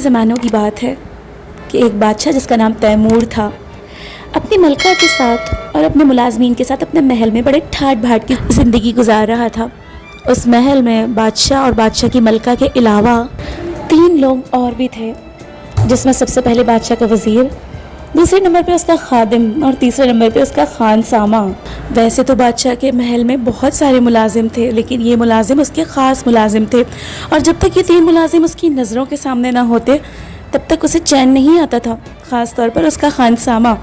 ज़मानों की बात है कि एक बादशाह जिसका नाम तैमूर था अपनी मलका के साथ और अपने मुलाजमीन के साथ अपने महल में बड़े ठाट बाट की ज़िंदगी गुजार रहा था। उस महल में बादशाह और बादशाह की मलका के अलावा 3 लोग और भी थे, जिसमें सबसे पहले बादशाह का वज़ीर, दूसरे नंबर पे उसका खादिम और तीसरे नंबर पे उसका खानसामा। वैसे तो बादशाह के महल में बहुत सारे मुलाजिम थे, लेकिन ये मुलाजिम उसके ख़ास मुलाजिम थे, और जब तक ये 3 मुलाजिम उसकी नज़रों के सामने ना होते तब तक उसे चैन नहीं आता था। ख़ास तौर पर उसका खानसामा,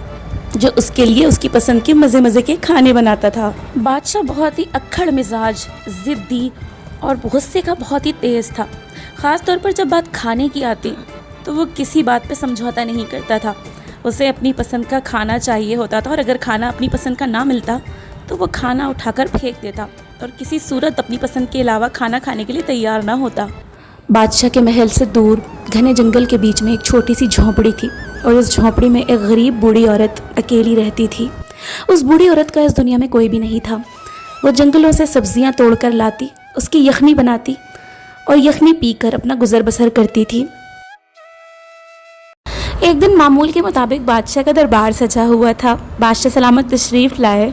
जो उसके लिए उसकी पसंद के मज़े मज़े के खाने बनाता था। बादशाह बहुत ही अक्खड़ मिजाज, ज़िद्दी और गुस्से का बहुत ही तेज़ था। ख़ास तौर पर जब बात खाने की आती तो वो किसी बात पे समझौता नहीं करता था। उसे अपनी पसंद का खाना चाहिए होता था, और अगर खाना अपनी पसंद का ना मिलता तो वो खाना उठाकर फेंक देता और किसी सूरत अपनी पसंद के अलावा खाना खाने के लिए तैयार ना होता। बादशाह के महल से दूर घने जंगल के बीच में एक छोटी सी झोंपड़ी थी, और उस झोंपड़ी में एक गरीब बूढ़ी औरत अकेली रहती थी। उस बूढ़ी औरत का इस दुनिया में कोई भी नहीं था। वो जंगलों से सब्जियां तोड़कर लाती, उसकी यखनी बनाती और यखनी पीकर अपना गुजर बसर करती थी। एक दिन मामूल के मुताबिक बादशाह का दरबार सजा हुआ था। बादशाह सलामत तशरीफ़ लाए।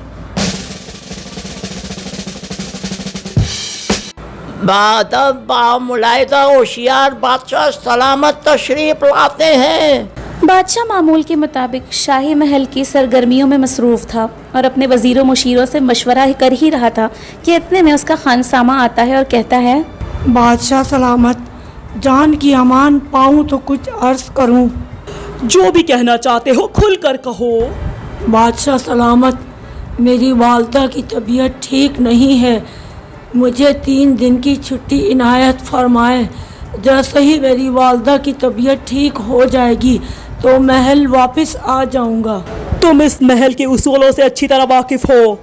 मुलायदा होशियार बादशाह सलामत तशरीफ लाते हैं। बादशाह मामूल के मुताबिक शाही महल की सरगर्मियों में मसरूफ़ था और अपने वज़ीरों मुशीरों से मशवरा कर ही रहा था कि इतने में उसका खानसामा आता है और कहता है, बादशाह सलामत, जान की अमान पाऊँ तो कुछ अर्ज़ करूँ। जो भी कहना चाहते हो खुल कर कहो। बादशाह सलामत, मेरी वालदा की तबीयत ठीक नहीं है, मुझे 3 दिन की छुट्टी इनायत फरमाएं। जैसे ही मेरी वालदा की तबीयत ठीक हो जाएगी तो महल वापस आ जाऊंगा। तुम इस महल के उसूलों से अच्छी तरह वाकिफ़ हो,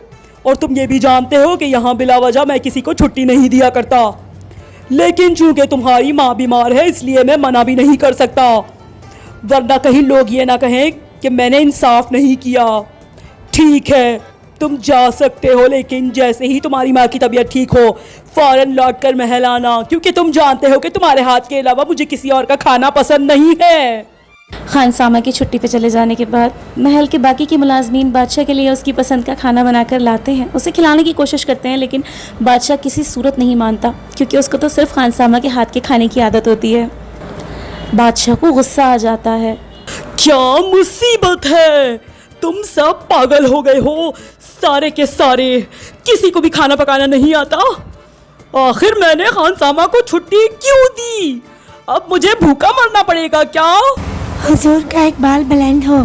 और तुम ये भी जानते हो कि यहाँ बिला वजह मैं किसी को छुट्टी नहीं दिया करता, लेकिन चूँकि तुम्हारी माँ बीमार है इसलिए मैं मना भी नहीं कर सकता, वरना कहीं लोग ये ना कहें कि मैंने इंसाफ नहीं किया। ठीक है, तुम जा सकते हो, लेकिन जैसे ही तुम्हारी माँ की तबीयत ठीक हो फ़ौरन लौट कर महल आना, क्योंकि तुम जानते हो कि तुम्हारे हाथ के अलावा मुझे किसी और का खाना पसंद नहीं है। खानसामा की छुट्टी पे चले जाने के बाद महल के बाकी के मुलाजमीन बादशाह के लिए उसकी पसंद का खाना बनाकर लाते हैं, उसे खिलाने की कोशिश करते हैं, लेकिन बादशाह किसी सूरत नहीं मानता, क्योंकि उसको तो सिर्फ खानसामा के हाथ के खाने की आदत होती है। बादशाह को गुस्सा आ जाता है। क्या मुसीबत है, तुम सब पागल हो गए हो, सारे के सारे, किसी को भी खाना पकाना नहीं आता। आखिर मैंने खानसामा को छुट्टी क्यों दी? अब मुझे भूखा मरना पड़ेगा क्या? हुजूर का इकबाल बुलंद हो,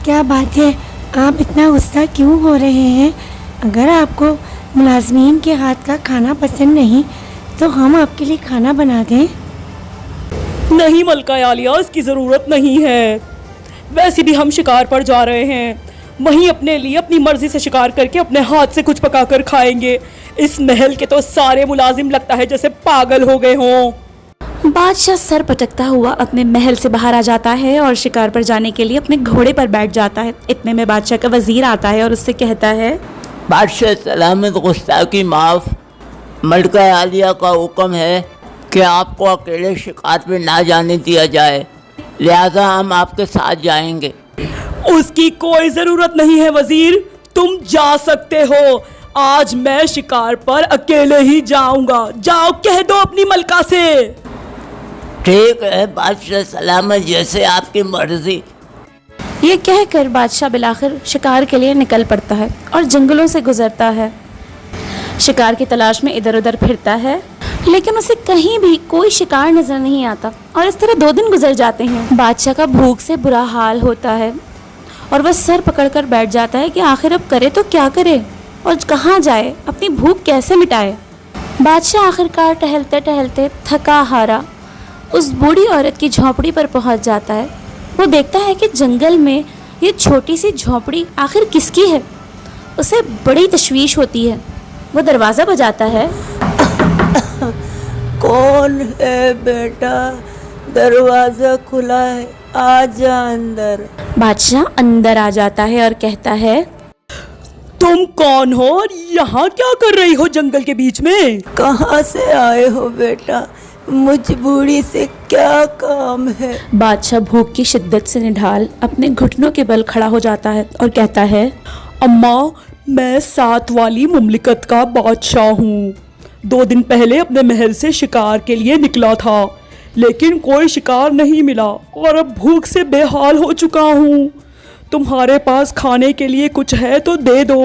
क्या बात है, आप इतना गुस्सा क्यों हो रहे हैं? अगर आपको मुलाजमीन के हाथ का खाना पसंद नहीं तो हम आपके लिए खाना बना दें। नहीं मलका आलिया, इसकी ज़रूरत नहीं है। वैसे भी हम शिकार पर जा रहे हैं, वहीं अपने लिए अपनी मर्जी से शिकार करके अपने हाथ से कुछ पका कर खाएंगे। इस महल के तो सारे मुलाजिम लगता है जैसे पागल हो गए हों। बादशाह सर पटकता हुआ अपने महल से बाहर आ जाता है और शिकार पर जाने के लिए अपने घोड़े पर बैठ जाता है। इतने में बादशाह का वज़ीर आता है और उससे कहता है, बादशाह सलामत, गुस्सा की माफ़, मलका आलिया का हुक्म है कि आपको अकेले शिकार पे ना जाने दिया जाए, लिहाजा हम आपके साथ जाएंगे। उसकी कोई ज़रूरत नहीं है वज़ीर, तुम जा सकते हो। आज मैं शिकार पर अकेले ही जाऊंगा, जाओ कह दो अपनी मलका से। ठीक है बादशाह सलामत, जैसे आपकी मर्जी। ये कहकर बादशाह बिलाखिर शिकार के लिए निकल पड़ता है और जंगलों से गुजरता है। शिकार की तलाश में इधर उधर फिरता है, लेकिन उसे कहीं भी कोई शिकार नजर नहीं आता, और इस तरह 2 दिन गुजर जाते हैं। बादशाह का भूख से बुरा हाल होता है और वह सर पकड़कर बैठ जाता है कि आखिर अब करे तो क्या करे और कहाँ जाए, अपनी भूख कैसे मिटाए। बादशाह आखिरकार टहलते टहलते थका हारा उस बूढ़ी औरत की झोंपड़ी पर पहुंच जाता है। वो देखता है कि जंगल में ये छोटी सी झोंपड़ी आखिर किसकी है। उसे बड़ी तशवीश होती है। वो दरवाज़ा बजाता है। कौन है बेटा, दरवाज़ा खुला है, आजा अंदर। बादशाह अंदर आ जाता है और कहता है, तुम कौन हो और यहाँ क्या कर रही हो जंगल के बीच में? कहाँ से आए हो बेटा? मुझ बूढ़ी से क्या काम है। बादशाह भूख की शिद्दत से निढाल अपने घुटनों के बल खड़ा हो जाता है और कहता है, अम्मा, मैं 7 वाली मुमलिकत का बादशाह हूँ। 2 दिन पहले अपने महल से शिकार के लिए निकला था, लेकिन कोई शिकार नहीं मिला और अब भूख से बेहाल हो चुका हूँ। तुम्हारे पास खाने के लिए कुछ है तो दे दो,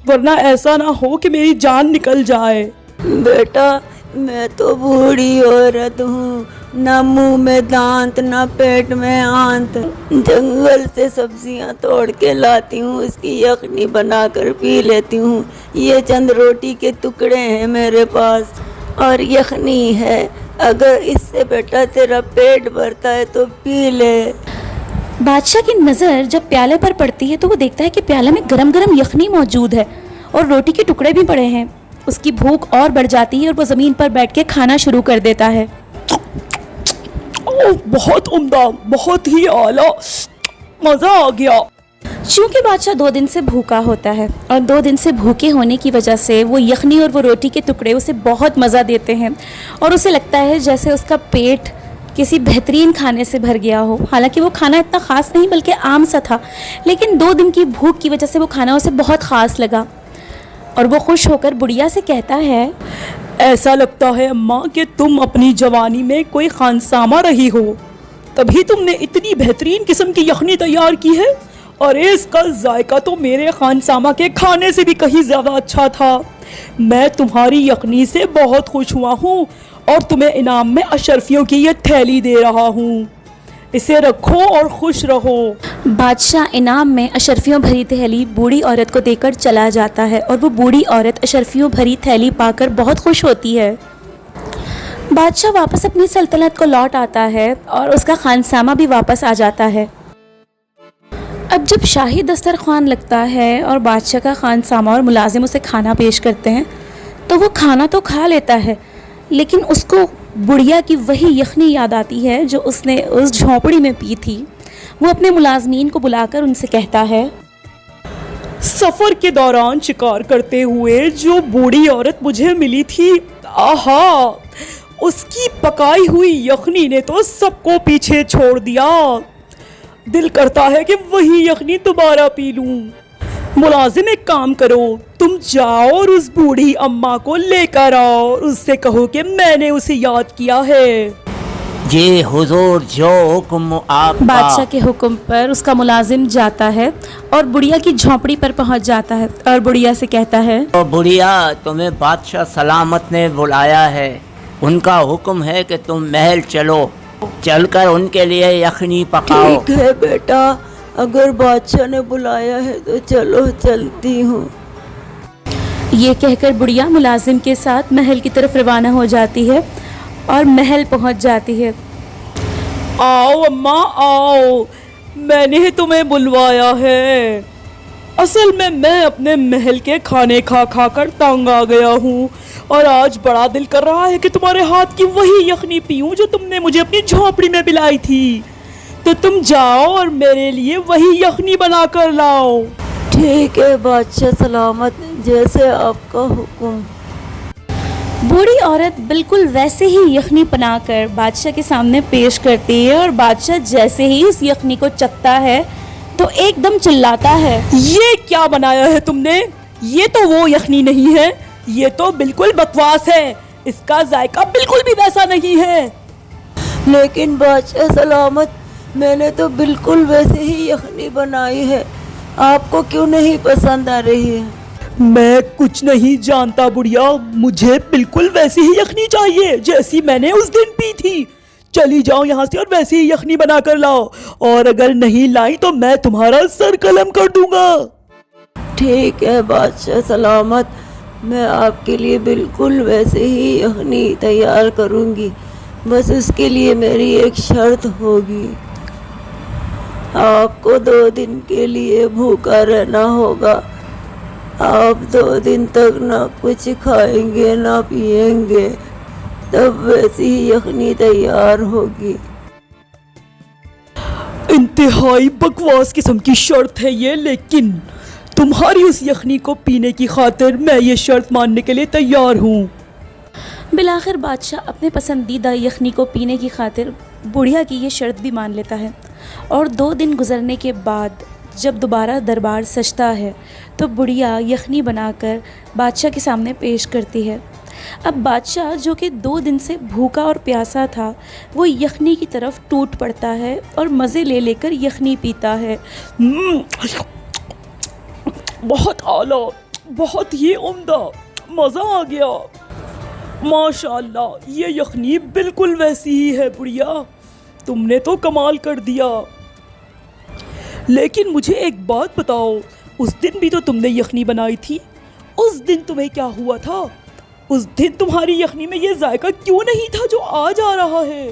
वरना ऐसा ना हो कि मेरी जान निकल जाए। बेटा, मैं तो बूढ़ी औरत हूँ, ना मुंह में दांत ना पेट में आंत। जंगल से सब्जियाँ तोड़ के लाती हूँ, उसकी यखनी बनाकर पी लेती हूँ। ये चंद रोटी के टुकड़े हैं मेरे पास और यखनी है, अगर इससे बेटा तेरा पेट भरता है तो पी ले। बादशाह की नज़र जब प्याले पर पड़ती है तो वो देखता है कि प्याले में गरम गरम यखनी मौजूद है और रोटी के टुकड़े भी पड़े हैं। उसकी भूख और बढ़ जाती है और वो ज़मीन पर बैठ के खाना शुरू कर देता है। ओह, बहुत उम्दा, बहुत ही आला, मज़ा आ गया। चूँकि बादशाह 2 दिन से भूखा होता है और 2 दिन से भूखे होने की वजह से वो यखनी और वो रोटी के टुकड़े उसे बहुत मज़ा देते हैं और उसे लगता है जैसे उसका पेट किसी बेहतरीन खाने से भर गया हो। हालांकि वो खाना इतना ख़ास नहीं बल्कि आम सा था, लेकिन 2 दिन की भूख की वजह से वो खाना उसे बहुत ख़ास लगा और वो खुश होकर बुढ़िया से कहता है, ऐसा लगता है अम्मा कि तुम अपनी जवानी में कोई खानसामा रही हो, तभी तुमने इतनी बेहतरीन किस्म की यखनी तैयार की है। और इसका जायका तो मेरे खानसामा के खाने से भी कहीं ज़्यादा अच्छा था। मैं तुम्हारी यखनी से बहुत खुश हुआ हूँ और तुम्हें इनाम में अशरफियों की ये थैली दे रहा हूँ, इसे रखो और खुश रहो। बादशाह इनाम में अशरफियों भरी थैली बूढ़ी औरत को देकर चला जाता है और वो बूढ़ी औरत अशरफियों भरी थैली पाकर बहुत खुश होती है। बादशाह वापस अपनी सल्तनत को लौट आता है और उसका खानसामा भी वापस आ जाता है। अब जब शाही दस्तरखान लगता है और बादशाह का खानसामा और मुलाजिम उसे खाना पेश करते हैं तो वो खाना तो खा लेता है, लेकिन उसको बुढ़िया की वही यखनी याद आती है जो उसने उस झोंपड़ी में पी थी। वो अपने मुलाजमीन को बुलाकर उनसे कहता है, सफ़र के दौरान शिकार करते हुए जो बूढ़ी औरत मुझे मिली थी, आहा, उसकी पकाई हुई यखनी ने तो सबको पीछे छोड़ दिया। दिल करता है कि वही यखनी दोबारा पी लूं। मुलाजिम, एक काम करो, तुम जाओ और उस बूढ़ी अम्मा को लेकर आओ और उससे कहो कि मैंने उसे याद किया है। जी हुजूर, जो हुक्म आपका। बादशाह के हुक्म पर उसका मुलाजिम जाता है और बुढ़िया की झोंपड़ी पर पहुंच जाता है और बुढ़िया से कहता है, तो बुढ़िया, तुम्हें बादशाह सलामत ने बुलाया है। उनका हुक्म है कि तुम महल चलो, चलकर उनके लिए यखनी पकाओ। ठीक है बेटा, अगर बादशाह ने बुलाया है तो चलो, चलती हूँ। ये कहकर बुढ़िया मुलाजिम के साथ महल की तरफ रवाना हो जाती है और महल पहुंच जाती है। आओ अम्मा, आओ, मैंने तुम्हें बुलवाया है। असल में मैं अपने महल के खाने खा खा कर तंग आ गया हूँ और आज बड़ा दिल कर रहा है कि तुम्हारे हाथ की वही यखनी पीऊँ जो तुमने मुझे अपनी झोंपड़ी में पिलाई थी। तो तुम जाओ और मेरे लिए वही यखनी बना कर लाओ। ठीक है बादशाह सलामत, जैसे आपका हुक्म। बूढ़ी औरत बिल्कुल वैसे ही यखनी बनाकर बादशाह के सामने पेश करती है और बादशाह जैसे ही उस यखनी को चखता है तो एकदम चिल्लाता है, ये क्या बनाया है तुमने? ये तो वो यखनी नहीं है, ये तो बिल्कुल बकवास है। इसका जायका बिल्कुल भी वैसा नहीं है। लेकिन बादशाह सलामत, मैंने तो बिल्कुल वैसे ही यखनी बनाई है, आपको क्यों नहीं पसंद आ रही है? मैं कुछ नहीं जानता बुढ़िया, मुझे बिल्कुल वैसी ही यखनी चाहिए जैसी मैंने उस दिन पी थी। चली जाओ यहाँ से और वैसी ही यखनी बना कर लाओ, और अगर नहीं लाई तो मैं तुम्हारा सर कलम कर दूंगा। ठीक है बादशाह सलामत, मैं आपके लिए बिल्कुल वैसे ही यखनी तैयार करूँगी, बस उसके लिए मेरी एक शर्त होगी। आपको 2 दिन के लिए भूखा रहना होगा। आप 2 दिन तक ना कुछ खाएंगे ना पिएंगे, तब वैसी ही यखनी तैयार होगी। इंतहाई बकवास किस्म की शर्त है ये, लेकिन तुम्हारी उस यखनी को पीने की खातिर मैं ये शर्त मानने के लिए तैयार हूँ। बिलाखिर बादशाह अपने पसंदीदा यखनी को पीने की खातिर बुढ़िया की ये शर्त भी मान लेता है और 2 दिन गुजरने के बाद जब दोबारा दरबार सजता है तो बुढ़िया यखनी बनाकर बादशाह के सामने पेश करती है। अब बादशाह जो कि 2 दिन से भूखा और प्यासा था वो यखनी की तरफ टूट पड़ता है और मज़े ले लेकर यखनी पीता है। बहुत आला, बहुत ही उम्दा, मज़ा आ गया। माशाअल्लाह, ये यखनी बिल्कुल वैसी ही है बुढ़िया, तुमने तो कमाल कर दिया। लेकिन मुझे एक बात बताओ, उस दिन भी तो तुमने यखनी बनाई थी, उस दिन तुम्हें क्या हुआ था? उस दिन तुम्हारी यखनी में ये जायका क्यों नहीं था जो आज आ रहा है?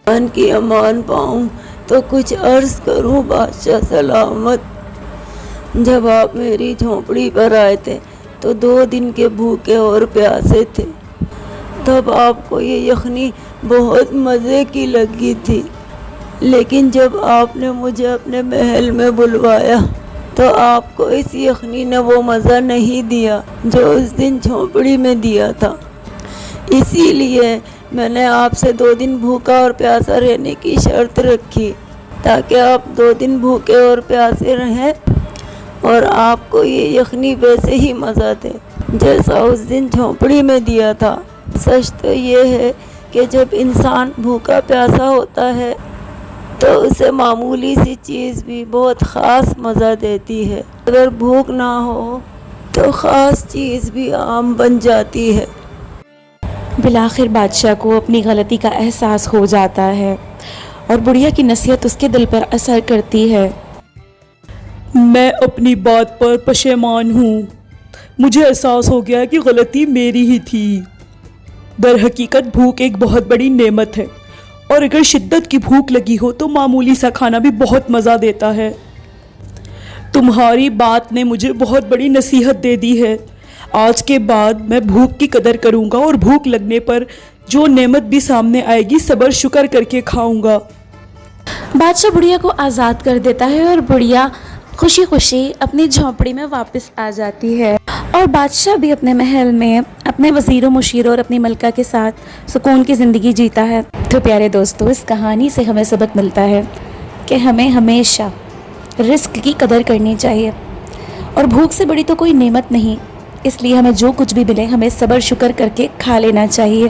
अन की अमान पाऊँ तो कुछ अर्ज़ करूँ बादशाह सलामत। जब आप मेरी झोंपड़ी पर आए थे तो 2 दिन के भूखे और प्यासे थे, तब आपको ये यखनी बहुत मज़े की लगी थी। लेकिन जब आपने मुझे अपने महल में बुलवाया तो आपको इस यखनी ने वो मज़ा नहीं दिया जो उस दिन झोंपड़ी में दिया था। इसीलिए मैंने आपसे 2 दिन भूखा और प्यासा रहने की शर्त रखी, ताकि आप 2 दिन भूखे और प्यासे रहें और आपको ये यखनी वैसे ही मज़ा दे जैसा उस दिन झोंपड़ी में दिया था। सच तो ये है कि जब इंसान भूखा प्यासा होता है तो उसे मामूली सी चीज़ भी बहुत ख़ास मज़ा देती है। अगर भूख ना हो तो ख़ास चीज़ भी आम बन जाती है। बिलाखिर बादशाह को अपनी गलती का एहसास हो जाता है और बुढ़िया की नसीहत उसके दिल पर असर करती है। मैं अपनी बात पर पशेमान हूँ, मुझे एहसास हो गया कि गलती मेरी ही थी। दर हकीकत भूख एक बहुत बड़ी नेमत है और अगर शिद्दत की भूख लगी हो तो मामूली सा खाना भी बहुत मज़ा देता है। तुम्हारी बात ने मुझे बहुत बड़ी नसीहत दे दी है। आज के बाद मैं भूख की कदर करूँगा और भूख लगने पर जो नेमत भी सामने आएगी सब्र शुक्र करके खाऊँगा। बादशाह बुढ़िया को आज़ाद कर देता है और बुढ़िया खुशी खुशी अपनी झोंपड़ी में वापस आ जाती है और बादशाह भी अपने महल में अपने वज़ीरों मुशीरों और अपनी मलका के साथ सुकून की ज़िंदगी जीता है। तो प्यारे दोस्तों, इस कहानी से हमें सबक मिलता है कि हमें हमेशा रिस्क की कदर करनी चाहिए और भूख से बड़ी तो कोई नेमत नहीं, इसलिए हमें जो कुछ भी मिले हमें सब्र शुक्र करके खा लेना चाहिए।